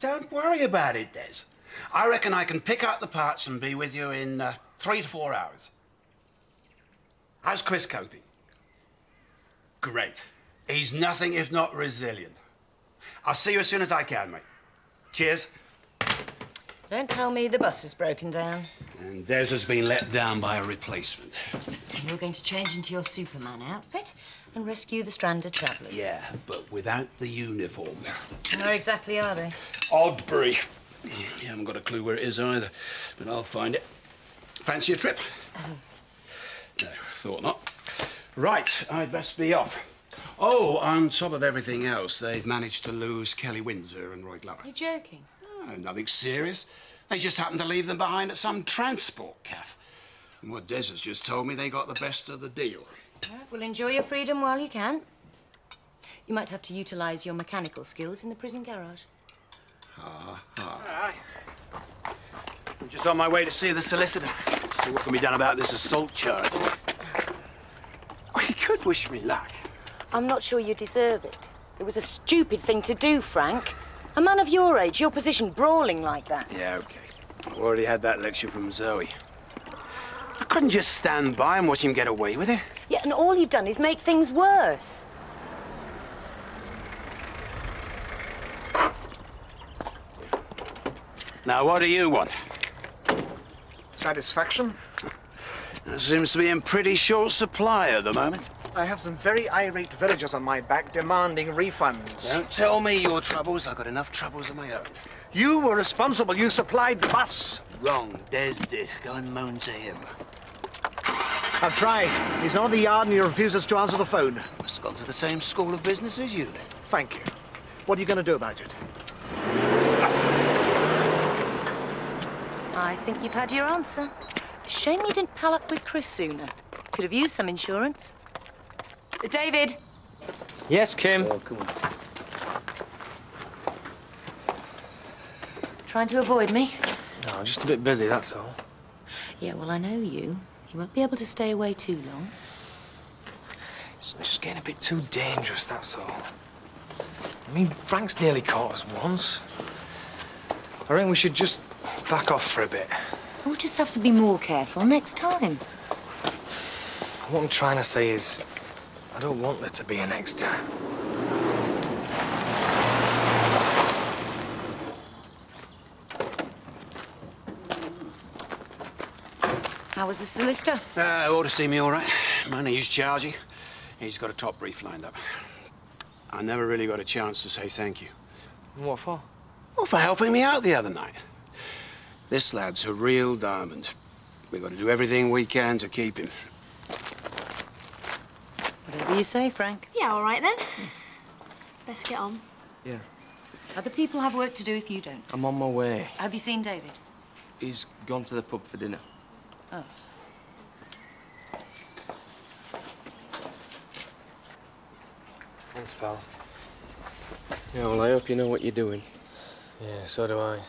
Don't worry about it, Des. I reckon I can pick out the parts and be with you in 3 to 4 hours. How's Chris coping? Great. He's nothing if not resilient. I'll see you as soon as I can, mate. Cheers. Don't tell me the bus is broken down. And Des has been let down by a replacement. You're going to change into your Superman outfit and rescue the stranded travellers. Yeah, but without the uniform. Where exactly are they? Oddbury. You haven't got a clue where it is either, but I'll find it. Fancy a trip? No, thought not. Right, I'd best be off. Oh, on top of everything else, they've managed to lose Kelly Windsor and Roy Glover. You're joking? Oh, nothing serious. They just happened to leave them behind at some transport cafe. And what Des has just told me, they got the best of the deal. All right, well, enjoy your freedom while you can. You might have to utilise your mechanical skills in the prison garage. Aye. I'm just on my way to see the solicitor. See what can be done about this assault charge. Well, you could wish me luck. I'm not sure you deserve it. It was a stupid thing to do, Frank. A man of your age, your position, brawling like that. Yeah, OK. I already had that lecture from Zoe. I couldn't just stand by and watch him get away with it. Yeah, and all you've done is make things worse. Now, what do you want? Satisfaction? That seems to be in pretty short supply at the moment. I have some very irate villagers on my back demanding refunds. Don't tell me your troubles. I've got enough troubles of my own. You were responsible. You supplied the bus. Wrong. Des did. Go and moan to him. I've tried. He's on the yard and he refuses to answer the phone. Must have gone to the same school of business as you, then. Thank you. What are you going to do about it? I think you've had your answer. Shame you didn't pal up with Chris sooner. Could have used some insurance. David. Yes, Kim? Oh, come on. Trying to avoid me? No, just a bit busy, that's all. Yeah, well, I know you. You won't be able to stay away too long. It's just getting a bit too dangerous, that's all. I mean, Frank's nearly caught us once. I reckon we should just back off for a bit. We'll just have to be more careful next time. What I'm trying to say is, I don't want there to be a next time. How was the solicitor? Ought to see me all right. Money he's charging. He's got a top brief lined up. I never really got a chance to say thank you. What for? Well, for helping me out the other night. This lad's a real diamond. We've got to do everything we can to keep him. Whatever you say, Frank. Yeah, all right then. Best get on. Yeah. Other people have work to do if you don't. I'm on my way. Have you seen David? He's gone to the pub for dinner. Oh. Thanks, pal. Yeah, well, I hope you know what you're doing. Yeah, so do I.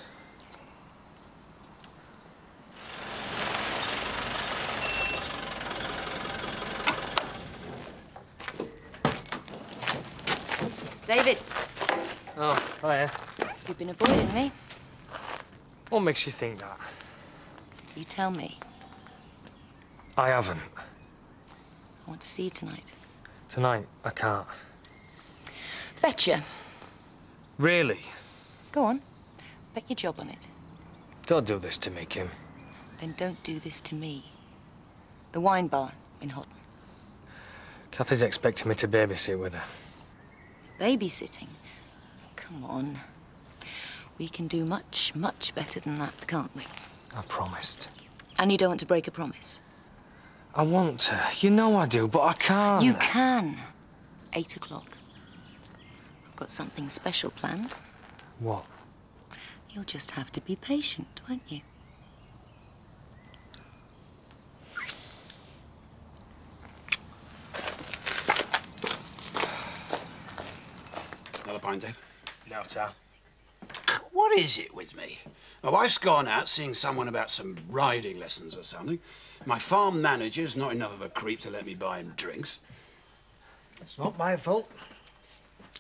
David. Oh, hiya. You've been avoiding me. What makes you think that? You tell me. I haven't. I want to see you tonight. Tonight, I can't. Betcha. Really? Go on. Bet your job on it. Don't do this to me, Kim. Then don't do this to me. The wine bar in Houghton. Kathy's expecting me to babysit with her. Babysitting? Come on. We can do much, much better than that, can't we? I promised. And you don't want to break a promise? I want to. You know I do, but I can't. You can. 8 o'clock. I've got something special planned. What? You'll just have to be patient, won't you? Another pint, Dave? No, Tom. What is it with me? My wife's gone out seeing someone about some riding lessons or something. My farm manager's not enough of a creep to let me buy him drinks. It's not my fault.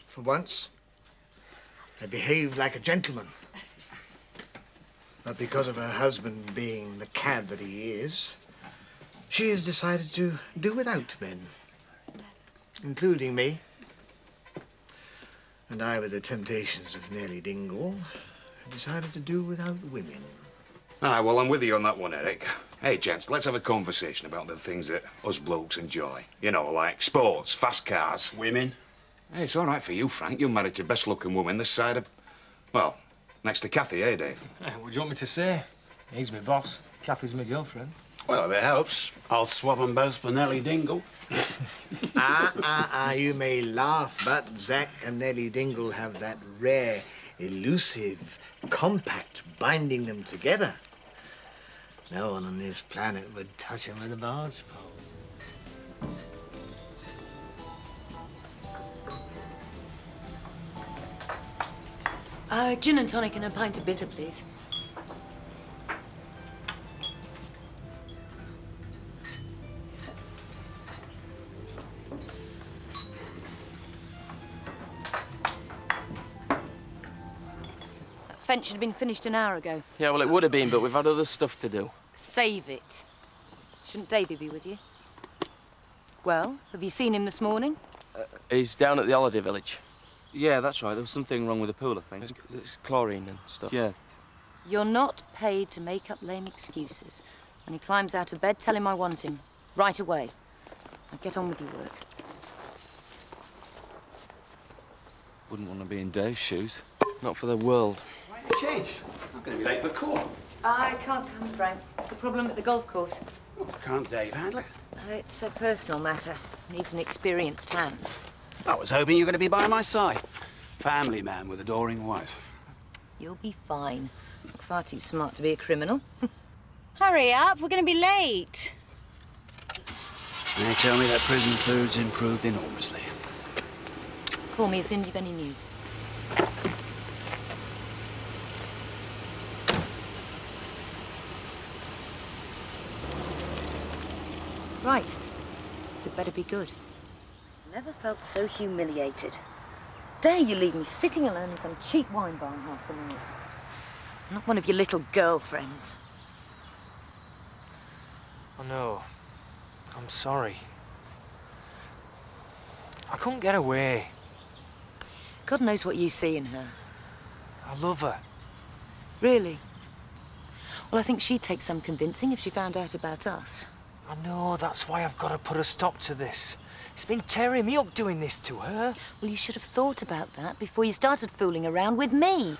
For once, I behaved like a gentleman. But because of her husband being the cad that he is, she has decided to do without men, including me. And I, with the temptations of Nellie Dingle, decided to do without women. Aye, well, I'm with you on that one, Eric. Hey, gents, let's have a conversation about the things that us blokes enjoy. You know, like sports, fast cars. Women? Hey, it's all right for you, Frank. You're married to best-looking woman this side of... Well, next to Kathy, eh, Dave? Hey, what do you want me to say? He's my boss. Kathy's my girlfriend. Well, if it helps, I'll swap them both for Nellie Dingle. You may laugh, but Zack and Nellie Dingle have that rare, elusive, compact binding them together. No one on this planet would touch him with a barge pole. Gin and tonic and a pint of bitter, please. That fence should have been finished an hour ago. Yeah, well, it would have been, but we've had other stuff to do. Save it. Shouldn't Davy be with you? Well, have you seen him this morning? He's down at the holiday village. Yeah, that's right. There was something wrong with the pool, I think. It's chlorine and stuff. Yeah. You're not paid to make up lame excuses. When he climbs out of bed, tell him I want him. Right away. Now get on with your work. Wouldn't want to be in Dave's shoes. Not for the world. Why the change? I'm going to be late for court. I can't come, Frank. It's a problem at the golf course. Oh, can't Dave handle it? It's a personal matter. Needs an experienced hand. I was hoping you were going to be by my side. Family man with adoring wife. You'll be fine. You're far too smart to be a criminal. Hurry up, we're going to be late. They tell me that prison food's improved enormously. Call me as soon as you've any news. Right. This had better be good. Never felt so humiliated. Dare you leave me sitting alone in some cheap wine bar half the night? I'm not one of your little girlfriends. Oh, no. I'm sorry. I couldn't get away. God knows what you see in her. I love her. Really? Well, I think she'd take some convincing if she found out about us. I know, that's why I've got to put a stop to this. It's been tearing me up doing this to her. Well, you should have thought about that before you started fooling around with me.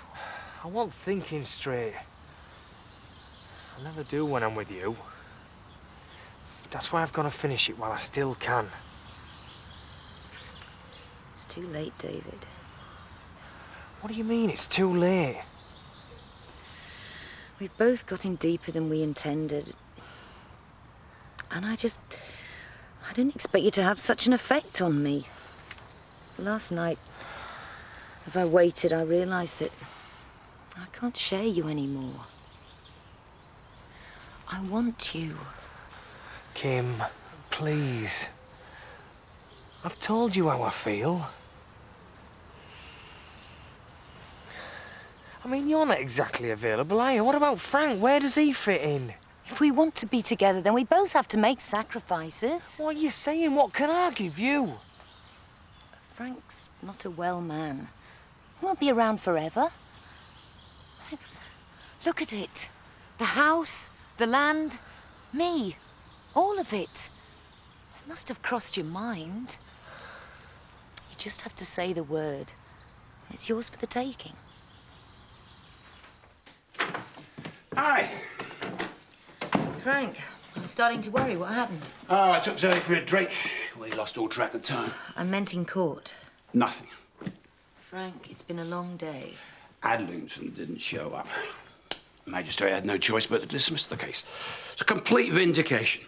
I wasn't thinking straight. I never do when I'm with you. That's why I've got to finish it while I still can. It's too late, David. What do you mean it's too late? We've both got in deeper than we intended. And I didn't expect you to have such an effect on me. Last night, as I waited, I realized that I can't share you anymore. I want you. Kim, please. I've told you how I feel. I mean, you're not exactly available, are you? What about Frank? Where does he fit in? If we want to be together, then we both have to make sacrifices. What are you saying? What can I give you? Frank's not a well man. He won't be around forever. Look at it. The house, the land, me. All of it. It must have crossed your mind. You just have to say the word. It's yours for the taking. Hi. Frank, I'm starting to worry. What happened? Oh, I took Zoe for a drink. We lost all track of time. I meant in court. Nothing. Frank, it's been a long day. Adlington didn't show up. The magistrate had no choice but to dismiss the case. It's a complete vindication.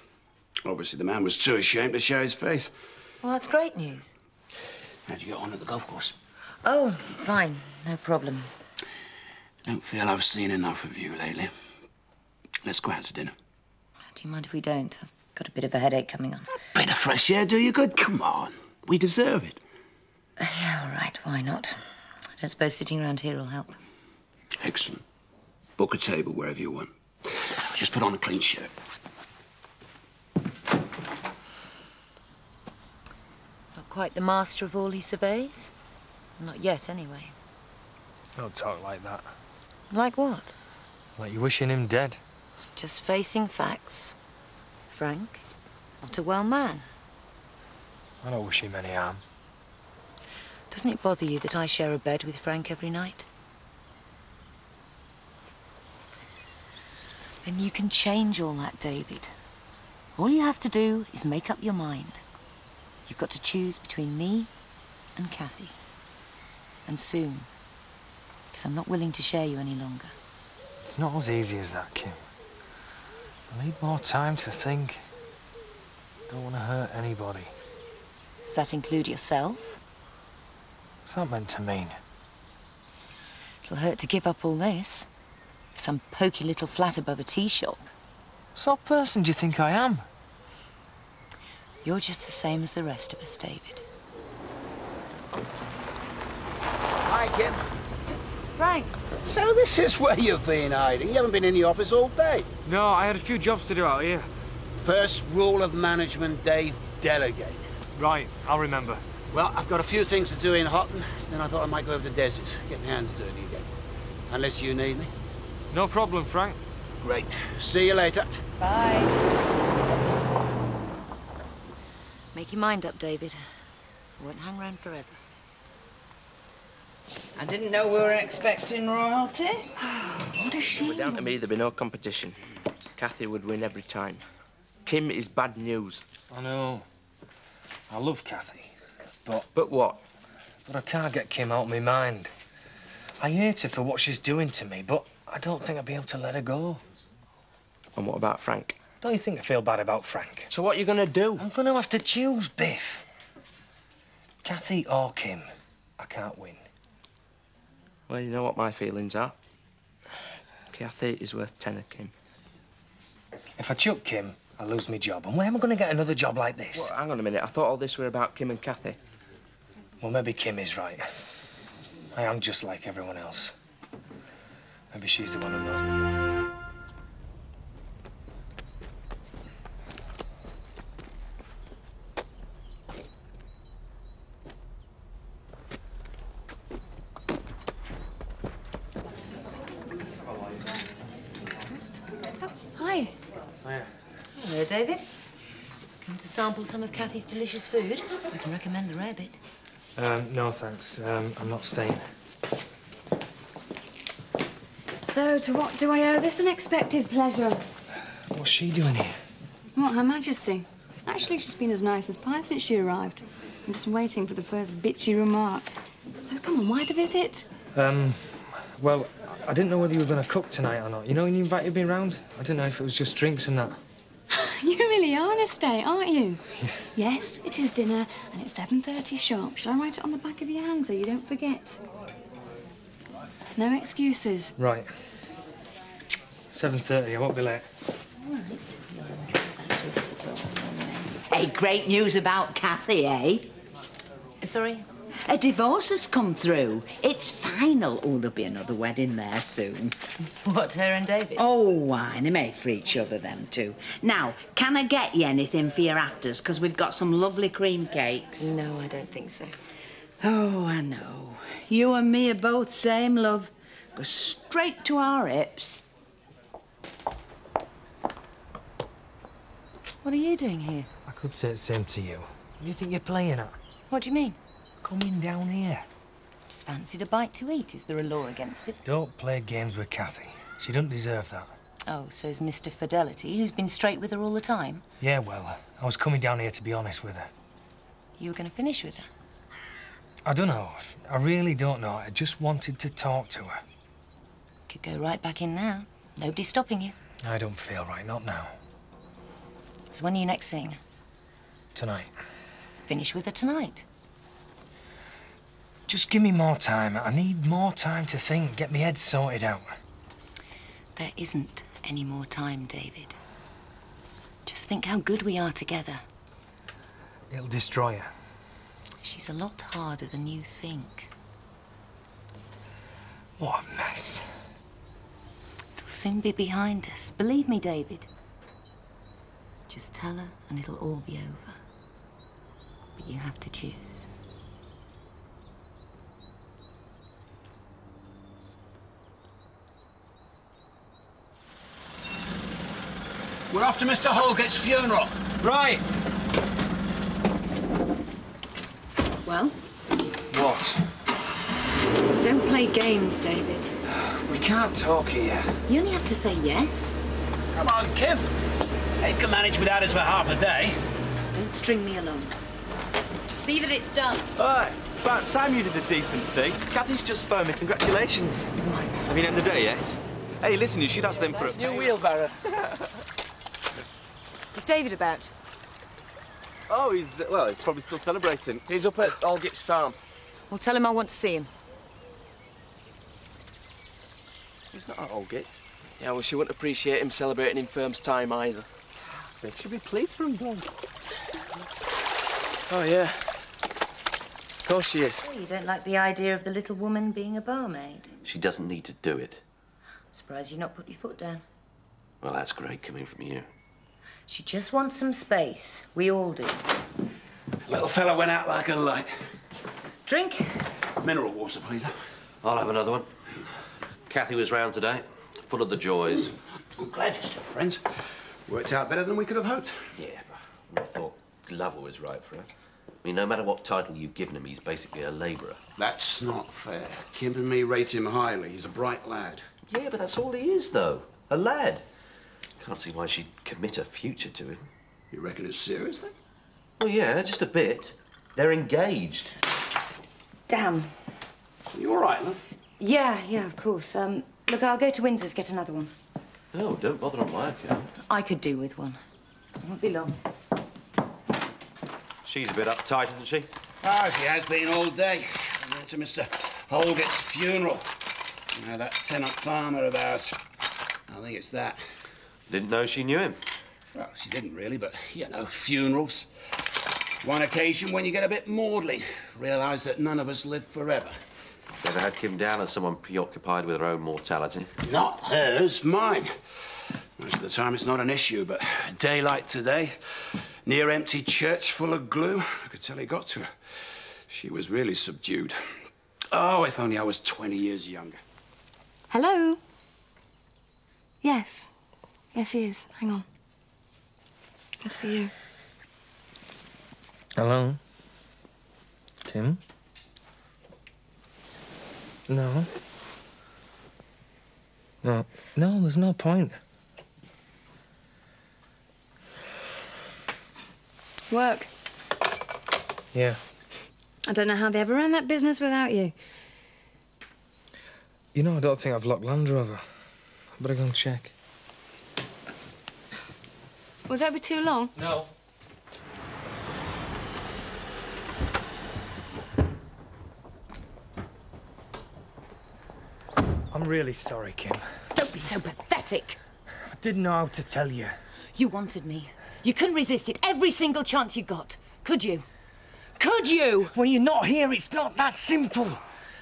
Obviously, the man was too ashamed to show his face. Well, that's great news. How'd you get on at the golf course? Oh, fine. No problem. Don't feel I've seen enough of you lately. Let's go out to dinner. Do you mind if we don't? I've got a bit of a headache coming on. A bit of fresh air do you good? Come on. We deserve it. Yeah, all right. Why not? I don't suppose sitting around here will help. Excellent. Book a table wherever you want. Just put on a clean shirt. Not quite the master of all he surveys. Not yet, anyway. Don't talk like that. Like what? Like you're wishing him dead. Just facing facts. Frank is not a well man. I don't wish him any harm. Doesn't it bother you that I share a bed with Frank every night? And you can change all that, David. All you have to do is make up your mind. You've got to choose between me and Kathy. And soon. Because I'm not willing to share you any longer. It's not as easy as that, Kim. I need more time to think. Don't want to hurt anybody. Does that include yourself? What's that meant to mean? It'll hurt to give up all this. For some poky little flat above a tea shop. What sort of person do you think I am? You're just the same as the rest of us, David. Hi, Kim. Frank. So this is where you've been hiding. You haven't been in the office all day. No, I had a few jobs to do out here. First rule of management, Dave, delegate. Right, I'll remember. Well, I've got a few things to do in Houghton, then I thought I might go over to Desi's, get my hands dirty again. Unless you need me. No problem, Frank. Great. See you later. Bye. Make your mind up, David. I won't hang around forever. I didn't know we were expecting royalty. What a shame. Down to me, there'd be no competition. Kathy would win every time. Kim is bad news. I know. I love Kathy, but... But what? But I can't get Kim out of my mind. I hate her for what she's doing to me, but I don't think I'd be able to let her go. And what about Frank? Don't you think I feel bad about Frank? So what are you going to do? I'm going to have to choose, Biff. Kathy or Kim. I can't win. Well, you know what my feelings are. Kathy is worth 10 of Kim. If I chuck Kim, I lose my job. And where am I going to get another job like this? Well, hang on a minute. I thought all this were about Kim and Kathy. Well, maybe Kim is right. I am just like everyone else. Maybe she's the one who knows me. Hi. Hiya. Hello, David. Come to sample some of Kathy's delicious food? I can recommend the rarebit. No, thanks. I'm not staying. So, to what do I owe this unexpected pleasure? What's she doing here? What, Her Majesty? Actually, she's been as nice as pie since she arrived. I'm just waiting for the first bitchy remark. So, come on, why the visit? Well, I didn't know whether you were going to cook tonight or not. You know when you invited me round? I didn't know if it was just drinks and that. You really are on a stay, aren't you? Yeah. Yes, it is dinner, and it's 7:30 sharp. Shall I write it on the back of your hand so you don't forget? No excuses. Right. 7:30, I won't be late. Hey, great news about Kathy, eh? Sorry? A divorce has come through. It's final. Oh, there'll be another wedding there soon. What, her and David? Oh, why? They made for each other, them two. Now, can I get you anything for your afters? Because we've got some lovely cream cakes. No, I don't think so. Oh, I know. You and me are both same, love. Go straight to our hips. What are you doing here? I could say the same to you. What do you think you're playing at? What do you mean? Coming down here. Just fancied a bite to eat. Is there a law against it? Don't play games with Kathy. She doesn't deserve that. Oh, so is Mr. Fidelity, who's been straight with her all the time? Yeah, well, I was coming down here to be honest with her. You were going to finish with her? I don't know. I really don't know. I just wanted to talk to her. Could go right back in now. Nobody's stopping you. I don't feel right, not now. So when are you next seeing her? Tonight. Finish with her tonight. Just give me more time. I need more time to think, get my head sorted out. There isn't any more time, David. Just think how good we are together. It'll destroy her. She's a lot harder than you think. What a mess. soon be behind us. Believe me, David. Just tell her and it'll all be over. But you have to choose. We're off to Mr. Holgate's funeral. Right. Well? What? Don't play games, David. We can't talk here. You only have to say yes. Come on, Kim. Dave can manage without us for half a day. Don't string me along. Just see that it's done. Alright, about time you did the decent thing. Kathy's just phoned me. Congratulations. Right. Have you named the day yet? Hey, listen, you should ask them for a New wheelbarrow. What's David about? Oh, he's probably still celebrating. He's up at Aldgate's farm. Well, tell him I want to see him. He's not at Aldgate's. Yeah, well, she wouldn't appreciate him celebrating in firm's time either. They should be pleased for him, Glenn. Oh, yeah. Of course she is. Oh, you don't like the idea of the little woman being a barmaid? She doesn't need to do it. I'm surprised you've not put your foot down. Well, that's great coming from you. She just wants some space. We all do. Little fella went out like a light. Drink? Mineral water, please. I'll have another one. Kathy was round today, full of the joys. I'm glad you're still friends. Worked out better than we could have hoped. Yeah, but I thought Glover was right for her. I mean, no matter what title you've given him, he's basically a labourer. That's not fair. Kim and me rate him highly. He's a bright lad. Yeah, but that's all he is, though. A lad. Can't see why she'd commit her future to him. You reckon it's serious, then? Well, yeah, just a bit. They're engaged. Damn. You all right, love? Yeah, of course. Look, I'll go to Windsor's, get another one. No, don't bother on my account. I could do with one. It won't be long. She's a bit uptight, isn't she? Oh, she has been all day. We went to Mr. Holgate's funeral. You know, that tenant farmer of ours. I think it's that. Didn't know she knew him. Well, she didn't really, but, you know, funerals. One occasion when you get a bit maudlin, realise that none of us live forever. Ever had Kim down as someone preoccupied with her own mortality? Not hers, mine. Most of the time it's not an issue, but a day like today, near empty church full of glue, I could tell it got to her. She was really subdued. Oh, if only I was 20 years younger. Hello? Yes. Yes, he is. Hang on. That's for you. Hello? Kim? No. No, there's no point. Work. Yeah. I don't know how they ever ran that business without you. You know, I don't think I've locked Land Rover. I better go and check. Was that be too long? No. I'm really sorry, Kim. Don't be so pathetic. I didn't know how to tell you. You wanted me. You couldn't resist it every single chance you got. Could you? Could you? When you're not here, it's not that simple.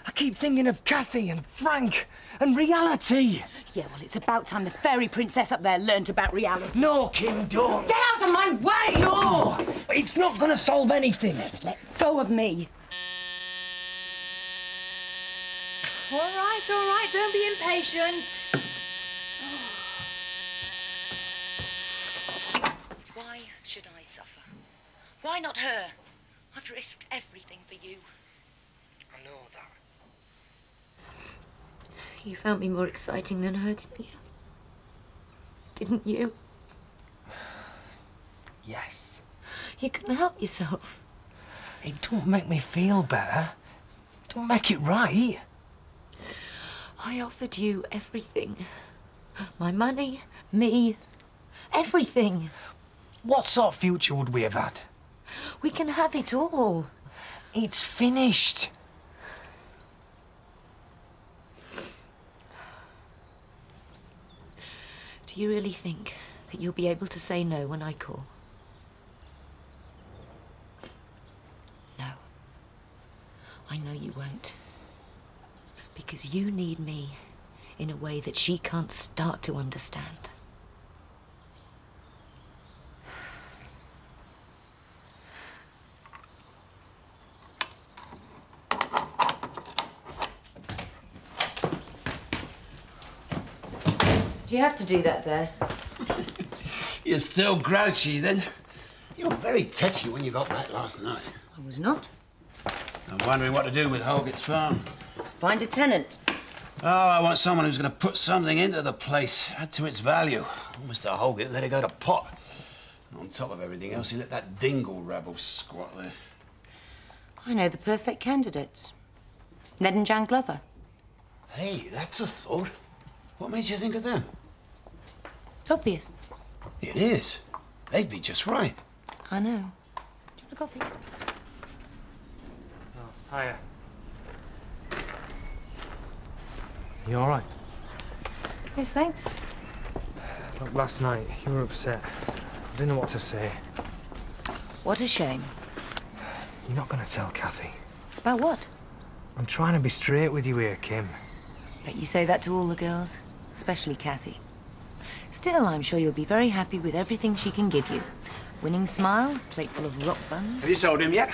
I keep thinking of Kathy and Frank and reality. Yeah, well, it's about time the fairy princess up there learned about reality. No, Kim, don't. Get out of my way! No! It's not going to solve anything. Let go of me. All right, don't be impatient. Why should I suffer? Why not her? I've risked everything for you. I know that. You found me more exciting than her, didn't you? Didn't you? Yes. You couldn't help yourself. It don't make me feel better. Don't make it right. I offered you everything. My money, me, everything. What sort of future would we have had? We can have it all. It's finished. Do you really think that you'll be able to say no when I call? No. I know you won't. Because you need me in a way that she can't start to understand. Do you have to do that there? You're still grouchy, then? You were very tetchy when you got back last night. I was not. I'm wondering what to do with Holgate's farm. Find a tenant. Oh, I want someone who's going to put something into the place, add to its value. Oh, Mr. Holgate let it go to pot. And on top of everything else, he let that dingle rabble squat there. I know the perfect candidates. Ned and Jan Glover. Hey, that's a thought. What made you think of them? It's obvious. It is. They'd be just right. I know. Do you want a coffee? Oh, hiya. You all right? Yes, thanks. Look, last night, you were upset. I didn't know what to say. What a shame. You're not going to tell Kathy. About what? I'm trying to be straight with you here, Kim. Bet you say that to all the girls, especially Kathy. Still, I'm sure you'll be very happy with everything she can give you. Winning smile, plate full of rock buns. Have you told him yet?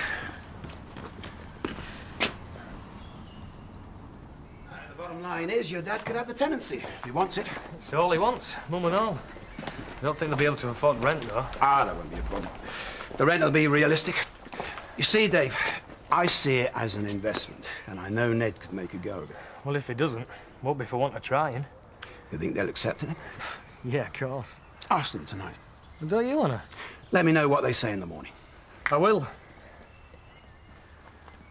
The bottom line is your dad could have the tenancy if he wants it. It's all he wants, mum and all. I don't think they'll be able to afford rent, though. Ah, that won't be a problem. The rent will be realistic. You see, Dave, I see it as an investment, and I know Ned could make a go of it. Well, if he doesn't, won't be for want of trying. You think they'll accept it? Yeah, of course. Ask them tonight. Well, don't you wanna? Let me know what they say in the morning. I will.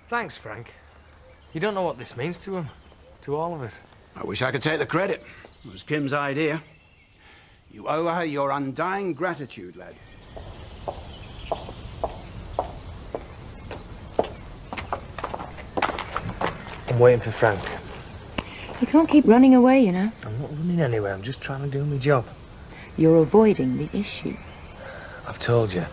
Thanks, Frank. You don't know what this means to him. To all of us. I wish I could take the credit. It was Kim's idea. You owe her your undying gratitude, lad. I'm waiting for Frank. You can't keep running away, you know. I'm not running anywhere. I'm just trying to do my job. You're avoiding the issue. I've told you.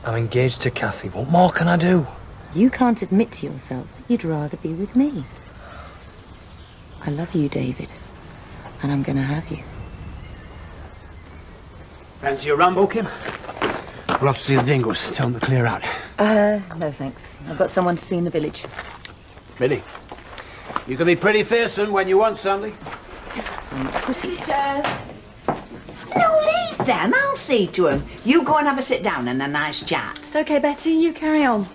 I'm engaged to Kathy. What more can I do? You can't admit to yourself that you'd rather be with me. I love you, David. And I'm gonna have you. Fancy a rumble, Kim? We're off to see the Dingles. Tell them to clear out. No thanks. I've got someone to see in the village. Really? You can be pretty fearsome when you want something. I'm a pussy. No, leave them. I'll see to them. You go and have a sit down and a nice chat. It's okay, Betty. You carry on.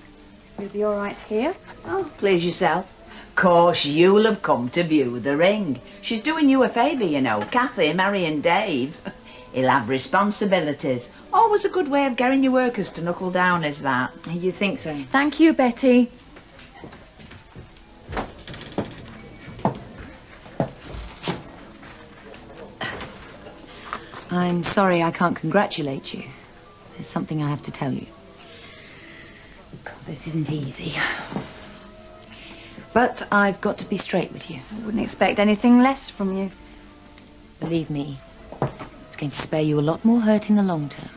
You'll be all right here. Oh, please yourself. Course, you'll have come to view the ring. She's doing you a favour, you know. Kathy marrying Dave. He'll have responsibilities. Always a good way of getting your workers to knuckle down, is that? You think so? Thank you, Betty. I'm sorry I can't congratulate you. There's something I have to tell you. God, this isn't easy. But I've got to be straight with you. I wouldn't expect anything less from you. Believe me, it's going to spare you a lot more hurt in the long term.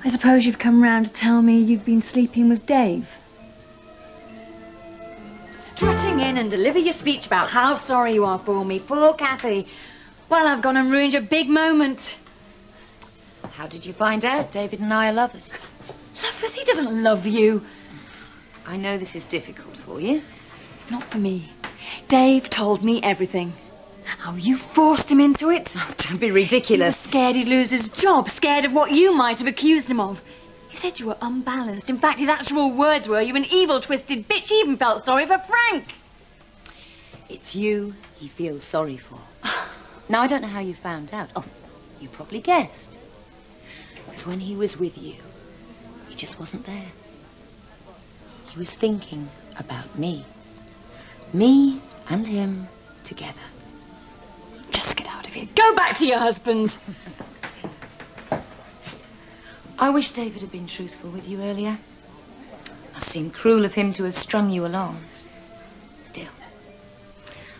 I suppose you've come round to tell me you've been sleeping with Dave. Strutting in and deliver your speech about how sorry you are for me, poor Kathy. Well, I've gone and ruined your big moment. How did you find out David and I are lovers? Lovers? He doesn't love you. I know this is difficult for you. Not for me. Dave told me everything. How you forced him into it. Oh, don't be ridiculous. He was scared he'd lose his job, scared of what you might have accused him of. He said you were unbalanced. In fact, his actual words were, you an evil, twisted bitch. He even felt sorry for Frank. It's you he feels sorry for. Now, I don't know how you found out. Oh, you probably guessed. Because when he was with you, he just wasn't there. He was thinking about me. Me and him together. Just get out of here. Go back to your husband. I wish David had been truthful with you earlier. Must seem cruel of him to have strung you along. Still,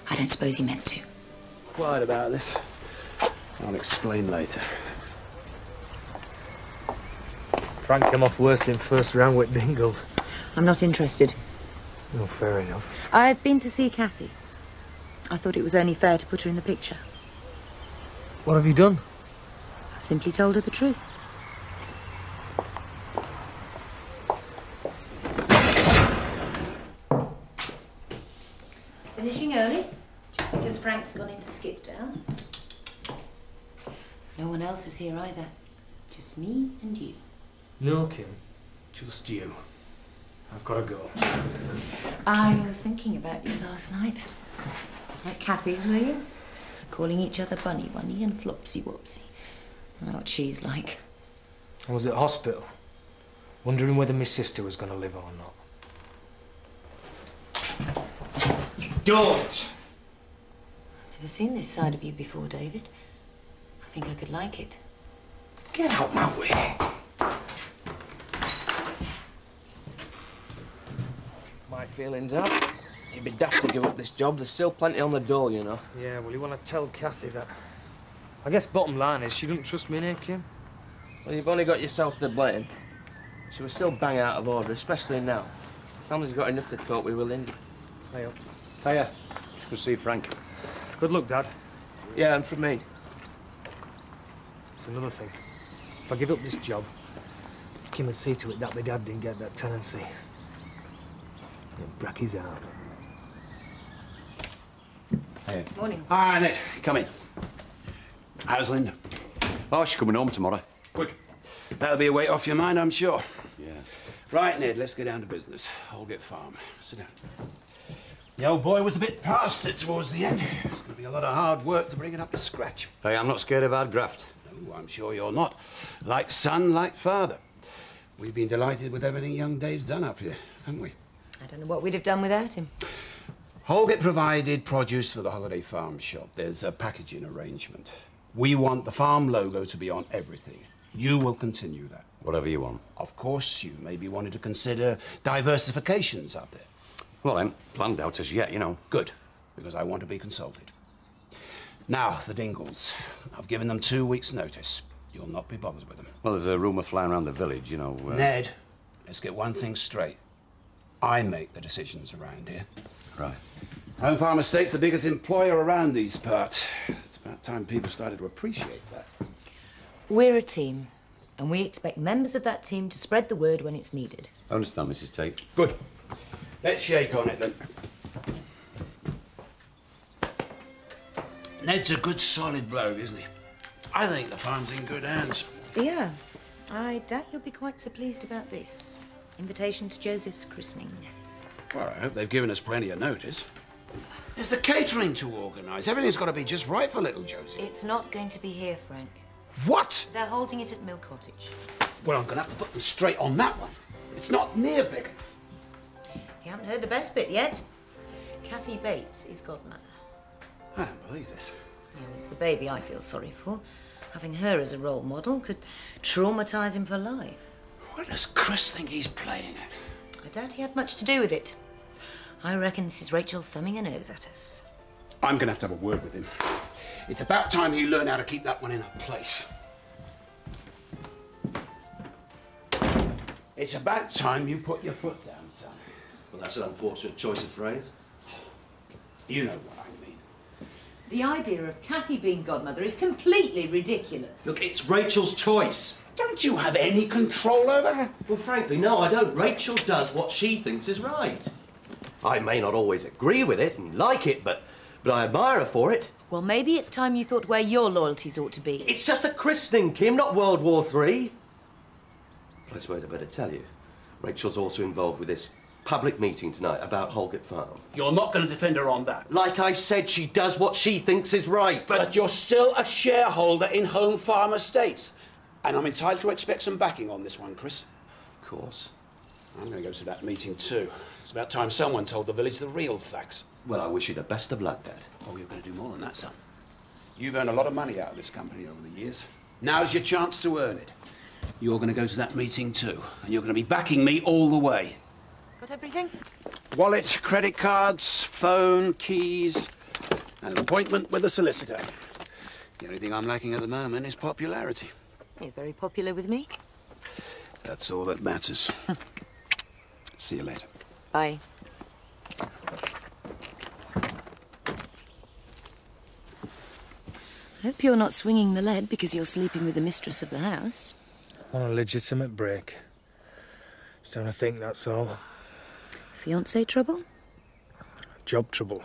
I don't suppose he meant to. Quiet about this. I'll explain later. Frank came off worst in first round with Dingles. I'm not interested. Oh, fair enough. I've been to see Kathy. I thought it was only fair to put her in the picture. What have you done? I simply told her the truth. Finishing early, just because Frank's gone into Skipdale. No one else is here either. Just me and you. No, Kim. Just you. I've got to go. I was thinking about you last night. At Kathy's, were you? Calling each other Bunny Wunny and Flopsy Wopsy. I know what she's like. I was at hospital, wondering whether my sister was going to live or not. Don't! I've never seen this side of you before, David. I think I could like it. Get out my way. My feelings are, you'd be daft to give up this job. There's still plenty on the dole, you know. Yeah, well, you want to tell Kathy that. I guess bottom line is she doesn't trust me, innit, Kim? Well, you've only got yourself to blame. She was still bang out of order, especially now. The family's got enough to cope with Lindy. Hey up. Hiya. Just go see Frank. Good luck, Dad. Yeah, and from me. It's another thing. If I give up this job, Kim would see to it that my dad didn't get that tenancy. Bracky's out. Hey. Morning. Hi, Ned. Come in. How's Linda? Oh, she's coming home tomorrow. Good. That'll be a weight off your mind, I'm sure. Yeah. Right, Ned, let's get down to business. Holgate Farm. Sit down. The old boy was a bit past it towards the end. It's going to be a lot of hard work to bring it up to scratch. Hey, I'm not scared of hard graft. No, I'm sure you're not. Like son, like father. We've been delighted with everything young Dave's done up here, haven't we? I don't know what we'd have done without him. Holgate provided produce for the Holiday Farm shop. There's a packaging arrangement. We want the farm logo to be on everything. You will continue that. Whatever you want. Of course, you maybe wanted to consider diversifications up there. Well, I haven't planned out as yet, you know. Good, because I want to be consulted. Now, the Dingles. I've given them 2 weeks' notice. You'll not be bothered with them. Well, there's a rumour flying around the village, you know. Ned, let's get one thing straight. I make the decisions around here. Right. Home Farm Estate's the biggest employer around these parts. It's about time people started to appreciate that. We're a team, and we expect members of that team to spread the word when it's needed. I understand, Mrs. Tate. Good. Let's shake on it, then. Ned's a good, solid bloke, isn't he? I think the farm's in good hands. Yeah. I doubt you'll be quite so pleased about this. Invitation to Joseph's christening. Well, I hope they've given us plenty of notice. There's the catering to organise. Everything's got to be just right for little Josie. It's not going to be here, Frank. What? They're holding it at Mill Cottage. Well, I'm going to have to put them straight on that one. It's not near big enough. You haven't heard the best bit yet. Kathy Bates is godmother. I don't believe this. Oh, it's the baby I feel sorry for. Having her as a role model could traumatise him for life. What does Chris think he's playing at? I doubt he had much to do with it. I reckon this is Rachel thumbing her nose at us. I'm going to have a word with him. It's about time he learned how to keep that one in her place. It's about time you put your foot down, son. Well, that's an unfortunate choice of phrase. You know what I mean. The idea of Kathy being godmother is completely ridiculous. Look, it's Rachel's choice. Don't you have any control over her? Well, frankly, no, I don't. Rachel does what she thinks is right. I may not always agree with it and like it, but I admire her for it. Well, maybe it's time you thought where your loyalties ought to be. It's just a christening, Kim, not World War III. But I suppose I better tell you, Rachel's also involved with this public meeting tonight about Holgate Farm. You're not going to defend her on that. Like I said, she does what she thinks is right. But you're still a shareholder in Home Farm Estates. And I'm entitled to expect some backing on this one, Chris. Of course. I'm going to go to that meeting too. It's about time someone told the village the real facts. Well, I wish you the best of luck, Dad. Oh, you're going to do more than that, son. You've earned a lot of money out of this company over the years. Now's your chance to earn it. You're going to go to that meeting too, and you're going to be backing me all the way. Got everything? Wallet, credit cards, phone, keys, and an appointment with a solicitor. The only thing I'm lacking at the moment is popularity. You're very popular with me. That's all that matters. See you later. Bye. Hope you're not swinging the lead because you're sleeping with the mistress of the house. On a legitimate break. Just having a think, that's all. Fiancé trouble? Job trouble.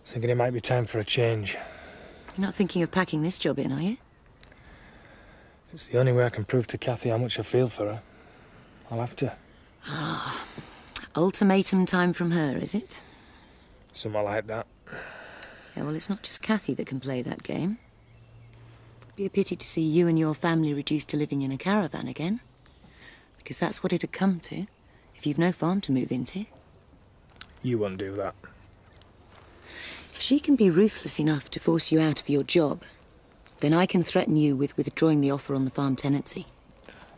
Thinking it might be time for a change. You're not thinking of packing this job in, are you? If it's the only way I can prove to Kathy how much I feel for her, I'll have to. Ah, ultimatum time from her, is it? Something like that. Yeah, well, it's not just Kathy that can play that game. It'd be a pity to see you and your family reduced to living in a caravan again. Because that's what it'd come to, if you've no farm to move into. You won't do that. If she can be ruthless enough to force you out of your job, then I can threaten you with withdrawing the offer on the farm tenancy.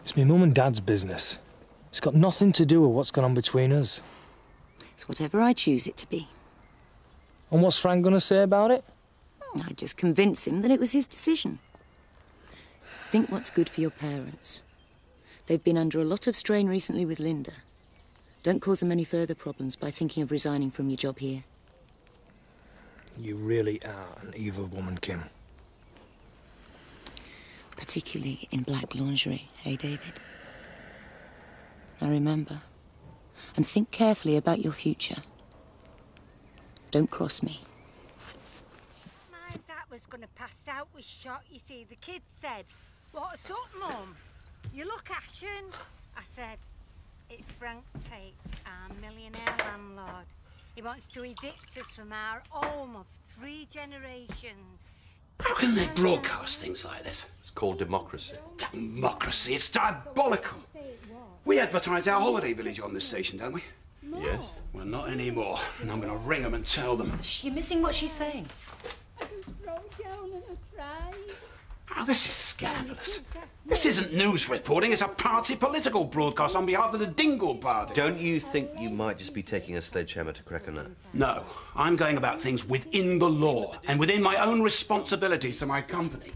It's me mum and dad's business. It's got nothing to do with what's gone on between us. It's whatever I choose it to be. And what's Frank going to say about it? I'd just convince him that it was his decision. Think what's good for your parents. They've been under a lot of strain recently with Linda. Don't cause them any further problems by thinking of resigning from your job here. You really are an evil woman, Kim. Particularly in black lingerie, hey, David? Now remember, and think carefully about your future. Don't cross me. My Zach was going to pass out with shot, you see. The kid said, "What's up, Mum? You look ashen." I said, "It's Frank Tate, our millionaire landlord. He wants to evict us from our home of 3 generations." How can they broadcast things like this? It's called democracy. Democracy? It's diabolical. We advertise our holiday village on this station, don't we? Yes. Well, not anymore. And I'm going to ring them and tell them. You're missing what she's saying. I just broke down and I cried. Oh, this is scandalous. This isn't news reporting, it's a party political broadcast on behalf of the Dingle Party. Don't you think you might just be taking a sledgehammer to crack a nut? No, I'm going about things within the law and within my own responsibilities to my company.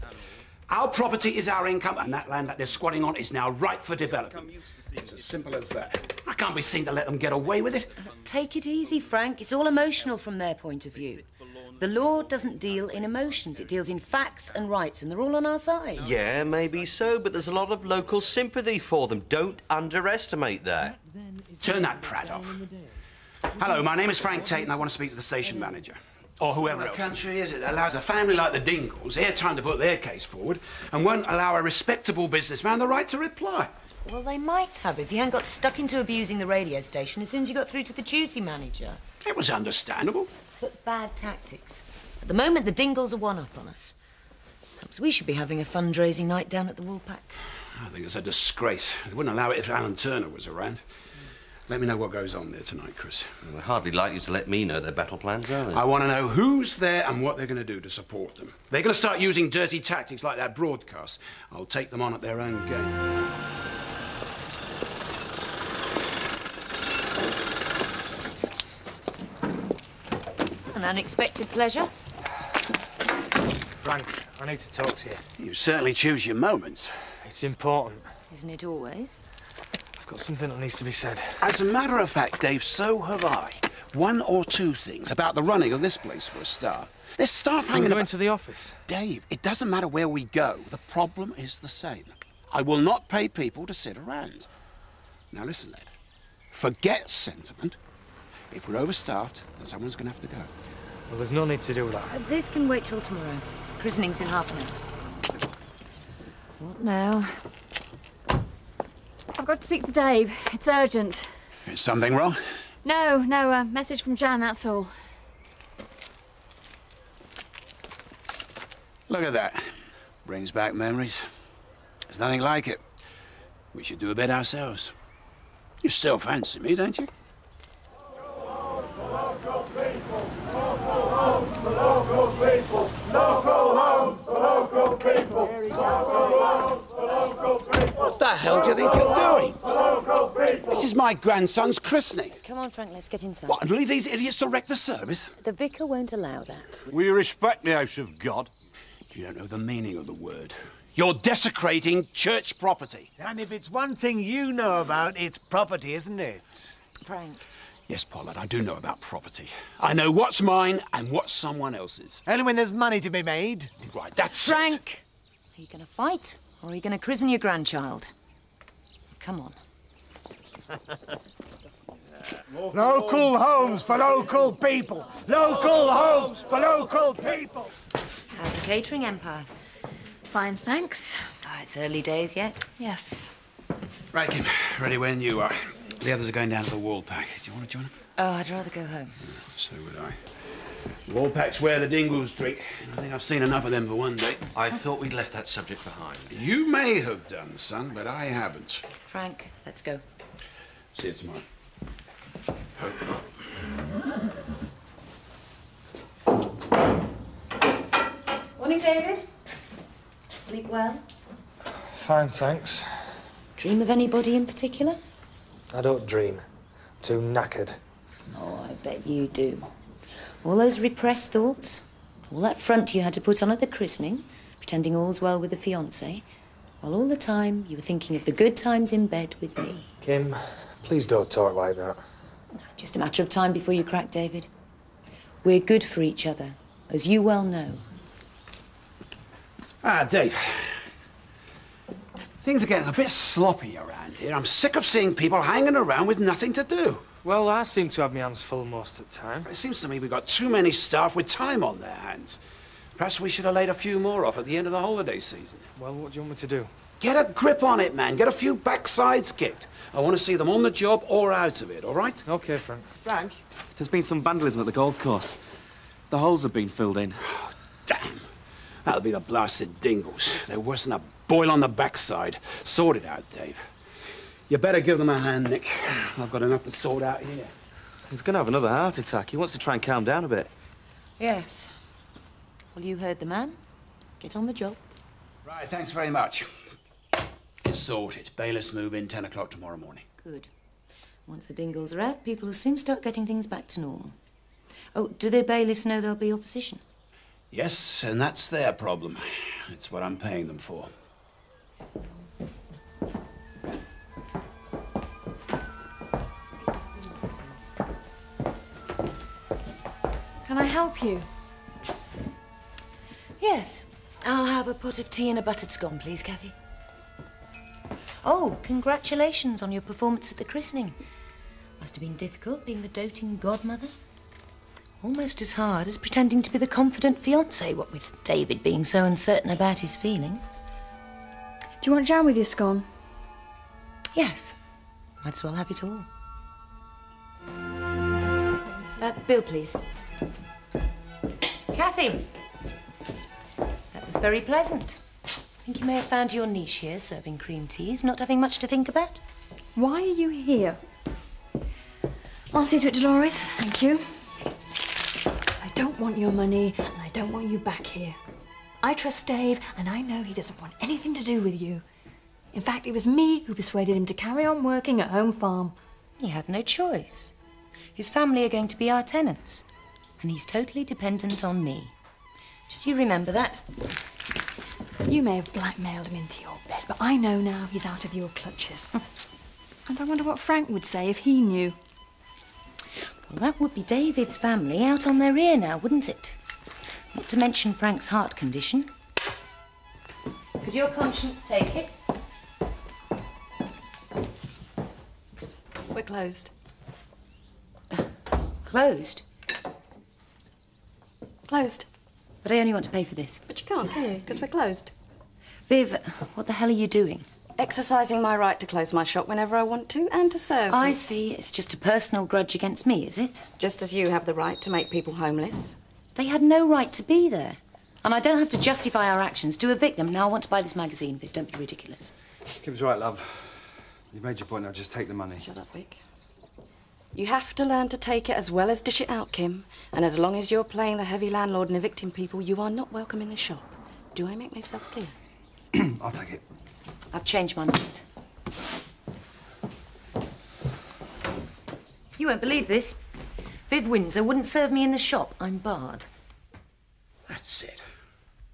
Our property is our income, and that land that they're squatting on is now ripe for development. It's as simple as that. I can't be seen to let them get away with it. Take it easy, Frank. It's all emotional from their point of view. The law doesn't deal in emotions. It deals in facts and rights, and they're all on our side. Yeah, maybe so, but there's a lot of local sympathy for them. Don't underestimate that. Turn that prat off. Hello, my name is Frank Tate, and I want to speak to the station manager. Or whoever else. What country is it that allows a family like the Dingles airtime to put their case forward and won't allow a respectable businessman the right to reply? Well, they might have if you hadn't got stuck into abusing the radio station as soon as you got through to the duty manager. It was understandable. But bad tactics. At the moment, the Dingles are one up on us. Perhaps we should be having a fundraising night down at the Woolpack. I think it's a disgrace. They wouldn't allow it if Alan Turner was around. Let me know what goes on there tonight, Chris. They're hardly likely to let me know their battle plans, are they? I want to know who's there and what they're going to do to support them. They're going to start using dirty tactics like that broadcast. I'll take them on at their own game. An unexpected pleasure. Frank, I need to talk to you. You certainly choose your moments. It's important. Isn't it always? I've got something that needs to be said. As a matter of fact, Dave, so have I. 1 or 2 things about the running of this place for a start. There's staff hanging Going to the office. Dave, it doesn't matter where we go. The problem is the same. I will not pay people to sit around. Now listen, lad. Forget sentiment. If we're overstaffed, then someone's going to have to go. Well, there's no need to do that. This can wait till tomorrow. Christening's in half an hour. What now? I've got to speak to Dave. It's urgent. Is something wrong? No, a message from Jan, that's all. Look at that. Brings back memories. There's nothing like it. We should do a bit ourselves. You still fancy me, don't you? What the hell do you think you're doing? This is my grandson's christening. Come on, Frank, let's get inside. What, and leave these idiots to wreck the service? The vicar won't allow that. We respect the house of God. You don't know the meaning of the word. You're desecrating church property. And if it's one thing you know about, it's property, isn't it? Frank. Yes, Pollard, I do know about property. I know what's mine and what's someone else's. Only when there's money to be made. Right, that's Frank! Are you going to fight, or are you going to christen your grandchild? Come on. Local homes for local people. Local homes for local people. How's the catering empire? Fine, thanks. Ah, it's early days yet. Yes. Right, Kim. Ready when you are. The others are going down to the wall pack. Do you want to join them? Oh, I'd rather go home. So would I. Wall pack's where the Dingles drink. I think I've seen enough of them for one day. I thought we'd left that subject behind. You may have done, son, but I haven't. Frank, let's go. See you tomorrow. Morning, David. Sleep well? Fine, thanks. Dream of anybody in particular? I don't dream. Too knackered. Oh, I bet you do. All those repressed thoughts, all that front you had to put on at the christening, pretending all's well with the fiancé, while all the time you were thinking of the good times in bed with me. Kim, please don't talk like that. Just a matter of time before you crack, David. We're good for each other, as you well know. Ah, Dave. Things are getting a bit sloppy around here. I'm sick of seeing people hanging around with nothing to do. Well, I seem to have my hands full most of the time. It seems to me we've got too many staff with time on their hands. Perhaps we should have laid a few more off at the end of the holiday season. Well, what do you want me to do? Get a grip on it, man. Get a few backsides kicked. I want to see them on the job or out of it, all right? OK, Frank. Frank? There's been some vandalism at the golf course. The holes have been filled in. Oh, damn. That'll be the blasted Dingles. They're worse than a boil on the backside. Sort it out, Dave. You better give them a hand, Nick. I've got enough to sort out here. He's going to have another heart attack. He wants to try and calm down a bit. Yes. Well, you heard the man. Get on the job. Right, thanks very much. It's sorted. Bailiffs move in 10 o'clock tomorrow morning. Good. Once the Dingles are out, people will soon start getting things back to normal. Oh, do the bailiffs know there'll be opposition? Yes, and that's their problem. It's what I'm paying them for. Can I help you? Yes. I'll have a pot of tea and a buttered scone, please, Kathy. Oh, congratulations on your performance at the christening. Must have been difficult being the doting godmother. Almost as hard as pretending to be the confident fiancé, what with David being so uncertain about his feelings. Do you want jam with your scone? Yes. Might as well have it all. Bill, please. Kathy. That was very pleasant. I think you may have found your niche here, serving cream teas, not having much to think about. Why are you here? I'll see to it, Dolores. Thank you. I don't want your money, and I don't want you back here. I trust Dave, and I know he doesn't want anything to do with you. In fact, it was me who persuaded him to carry on working at Home Farm. He had no choice. His family are going to be our tenants, and he's totally dependent on me. Just you remember that. You may have blackmailed him into your bed, but I know now he's out of your clutches. And I wonder what Frank would say if he knew. Well, that would be David's family out on their ear now, wouldn't it? Not to mention Frank's heart condition. Could your conscience take it? We're closed. Closed? Closed. But I only want to pay for this. But you can't, can you? Because we're closed. Viv, what the hell are you doing? Exercising my right to close my shop whenever I want to and to serve. I see. It's just a personal grudge against me, is it? Just as you have the right to make people homeless. They had no right to be there. And I don't have to justify our actions to evict them. Now I want to buy this magazine, Viv. Don't be ridiculous. Kim's right, love. You made your point, now just take the money. Shut up, Vic. You have to learn to take it as well as dish it out, Kim. And as long as you're playing the heavy landlord and evicting people, you are not welcome in this shop. Do I make myself clear? I'll take it. I've changed my mind. You won't believe this. Viv Windsor wouldn't serve me in the shop. I'm barred. That's it.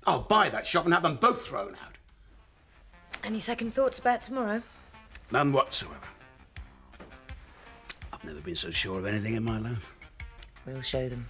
I'll buy that shop and have them both thrown out. Any second thoughts about tomorrow? None whatsoever. I've never been so sure of anything in my life. We'll show them.